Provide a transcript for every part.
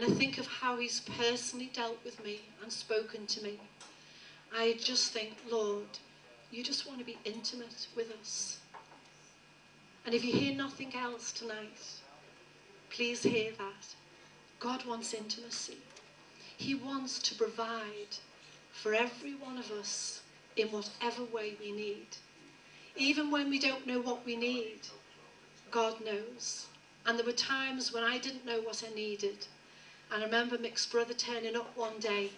and I think of how he's personally dealt with me and spoken to me, I just think, Lord, you just want to be intimate with us. And if you hear nothing else tonight, please hear that. God wants intimacy. He wants to provide for every one of us in whatever way we need. Even when we don't know what we need, God knows. And there were times when I didn't know what I needed. And I remember Mick's brother turning up one day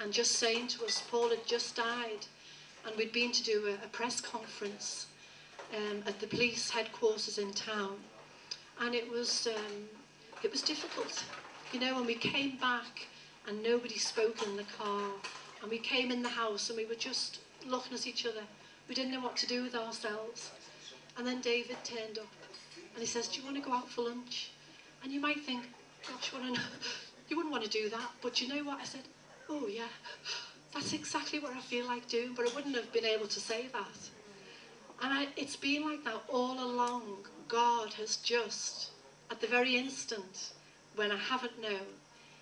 and just saying to us, Paul had just died, and we'd been to do a press conference at the police headquarters in town. And it was difficult, you know, and we came back and nobody spoke in the car, and we came in the house and we were just looking at each other. We didn't know what to do with ourselves. And then David turned up and he says, do you want to go out for lunch? And you might think, gosh, you wouldn't want to do that, but you know what? I said, oh yeah, that's exactly what I feel like doing, but I wouldn't have been able to say that. And it's been like that all along. God has just, at the very instant when I haven't known,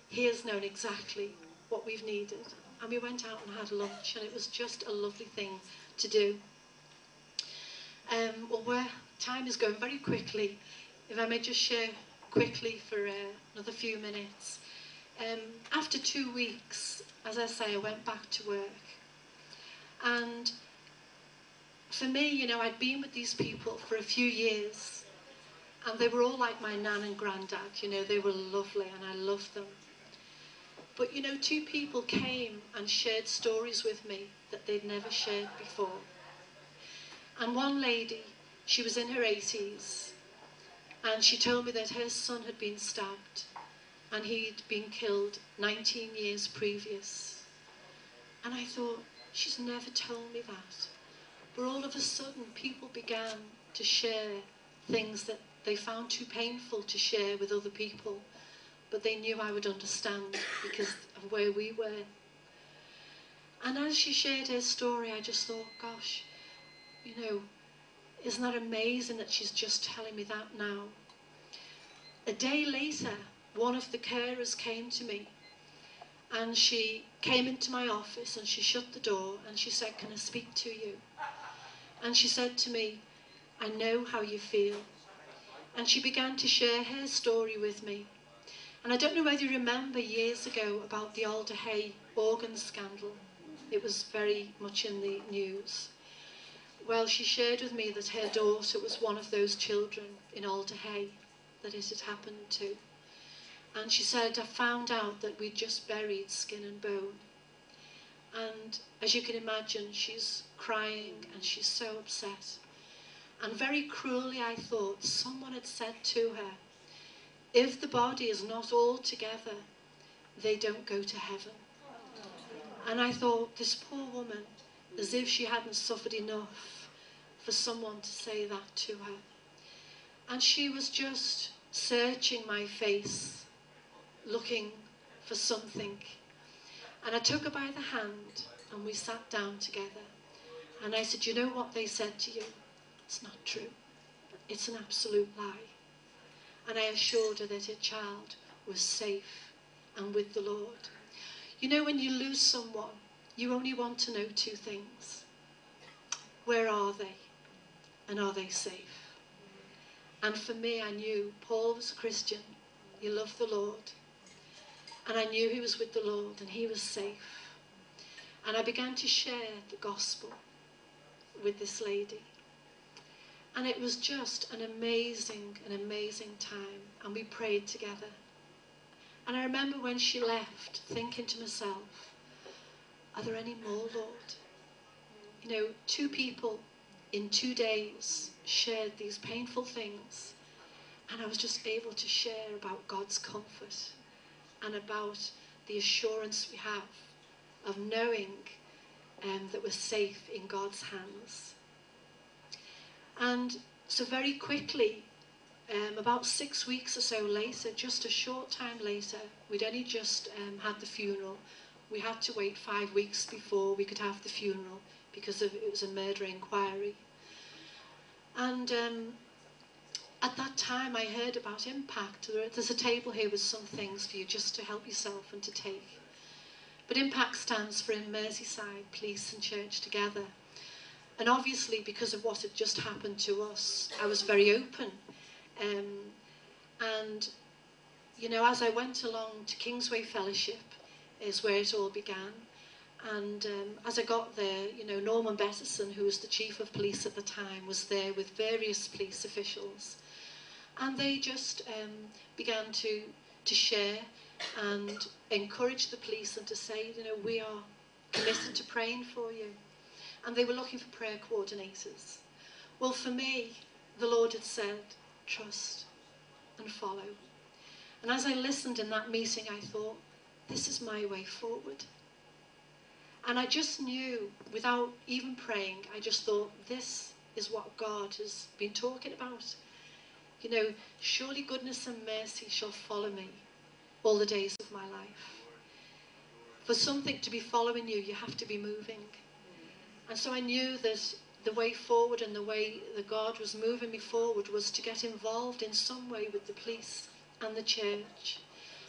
he has known exactly what we've needed. And we went out and had lunch, and it was just a lovely thing to do. Well, time is going very quickly. If I may just share quickly for another few minutes. After 2 weeks, as I say, I went back to work. And for me, you know, I'd been with these people for a few years, and they were all like my nan and granddad. You know, they were lovely and I loved them. But, you know, 2 people came and shared stories with me that they'd never shared before. And one lady, she was in her 80s, and she told me that her son had been stabbed and he'd been killed 19 years previous. And I thought, she's never told me that. But all of a sudden, people began to share things that they found too painful to share with other people, but they knew I would understand because of where we were. And as she shared her story, I just thought, gosh, you know, isn't that amazing that she's just telling me that now? A day later, one of the carers came to me, and she came into my office and she shut the door and she said, can I speak to you? And she said to me, I know how you feel. And she began to share her story with me. And I don't know whether you remember years ago about the Alder Hey organ scandal. It was very much in the news. Well, she shared with me that her daughter was one of those children in Alder Hey that it had happened to. And she said, I found out that we'd just buried skin and bone. And as you can imagine, she's crying and she's so upset. And very cruelly, I thought, someone had said to her, if the body is not all together, they don't go to heaven. And I thought, this poor woman, as if she hadn't suffered enough for someone to say that to her. And she was just searching my face, looking for something. And I took her by the hand and we sat down together. And I said, you know what they said to you? It's not true. It's an absolute lie. And I assured her that her child was safe and with the Lord. You know, when you lose someone, you only want to know 2 things. Where are they? And are they safe? And for me, I knew Paul was a Christian. He loved the Lord. And I knew he was with the Lord and he was safe. And I began to share the gospel with this lady. And it was just an amazing time. And we prayed together. And I remember when she left, thinking to myself, are there any more, Lord? You know, 2 people in 2 days shared these painful things. And I was just able to share about God's comfort and about the assurance we have of knowing that we're safe in God's hands. And so very quickly, about 6 weeks or so later, just a short time later, we'd only just had the funeral. We had to wait 5 weeks before we could have the funeral because it was a murder inquiry. And at that time I heard about Impact. There's a table here with some things for you just to help yourself and to take. But Impact stands for In Merseyside, Police and Church Together. And obviously, because of what had just happened to us, I was very open. And, you know, as I went along to Kingsway Fellowship is where it all began. And as I got there, you know, Norman Bettison, who was the chief of police at the time, was there with various police officials. And they just began to share and encourage the police and to say, you know, we are committed to praying for you. And they were looking for prayer coordinators. Well, for me, the Lord had said, trust and follow. And as I listened in that meeting, I thought, this is my way forward. And I just knew, without even praying, I just thought, this is what God has been talking about. You know, surely goodness and mercy shall follow me all the days of my life. For something to be following you, you have to be moving. And so I knew that the way forward and the way that God was moving me forward was to get involved in some way with the police and the church.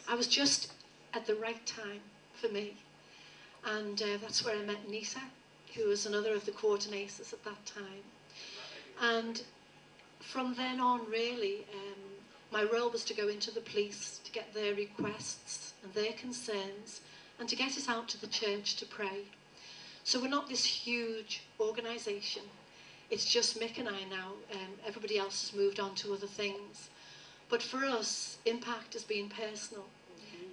I was just at the right time for me. And that's where I met Nita, who was another of the coordinators at that time. And from then on, really, my role was to go into the police to get their requests and their concerns and to get it out to the church to pray. So we're not this huge organisation. It's just Mick and I now. Everybody else has moved on to other things. But for us, Impact has been personal.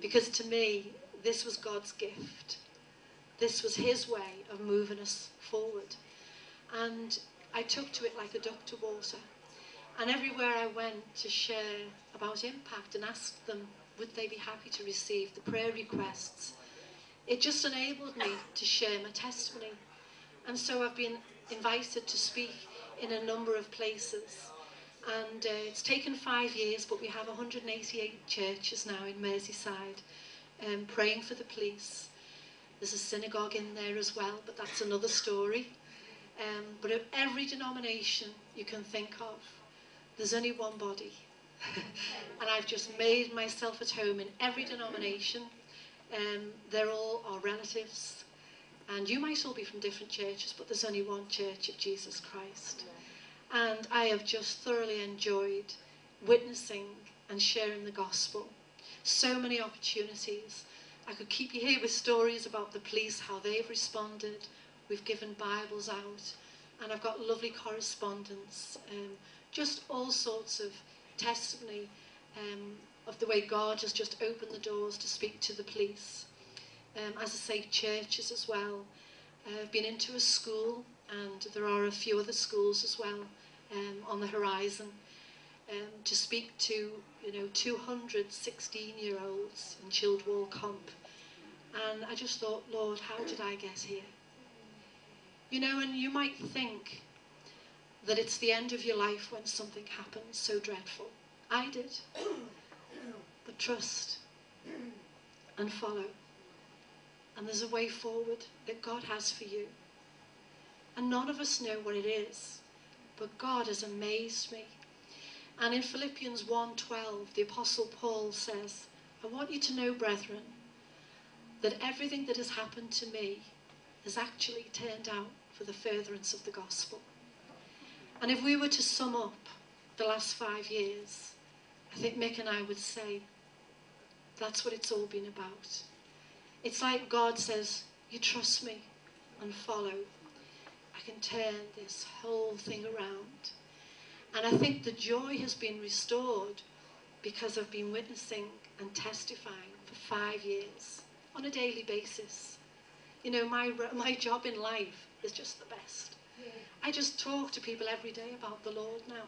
Because to me, this was God's gift. This was his way of moving us forward. And I took to it like a duck to water. And everywhere I went to share about Impact and asked them, would they be happy to receive the prayer requests, it just enabled me to share my testimony. And so I've been invited to speak in a number of places. And it's taken 5 years, but we have 188 churches now in Merseyside praying for the police. There's a synagogue in there as well, but that's another story. But of every denomination you can think of, there's only one body. And I've just made myself at home in every denomination. They're all our relatives. And you might all be from different churches, but there's only one church of Jesus Christ. And I have just thoroughly enjoyed witnessing and sharing the gospel. So many opportunities. I could keep you here with stories about the police, how they've responded. We've given Bibles out. And I've got lovely correspondence. Just all sorts of testimony of the way God has just opened the doors to speak to the police. As I say, churches as well. I've been into a school, and there are a few other schools as well on the horizon, to speak to, 200 16-year-olds in Childwall Comp. And I just thought, Lord, how did I get here? And you might think that it's the end of your life when something happens so dreadful. I did. But trust and follow. And there's a way forward that God has for you. And none of us know what it is, but God has amazed me. And in Philippians 1:12, the Apostle Paul says, I want you to know, brethren, that everything that has happened to me has actually turned out for the furtherance of the gospel. And if we were to sum up the last 5 years, I think Mick and I would say, that's what it's all been about. It's like God says, you trust me and follow. I can turn this whole thing around. And I think the joy has been restored because I've been witnessing and testifying for 5 years on a daily basis. My job in life is just the best. I just talk to people every day about the Lord now.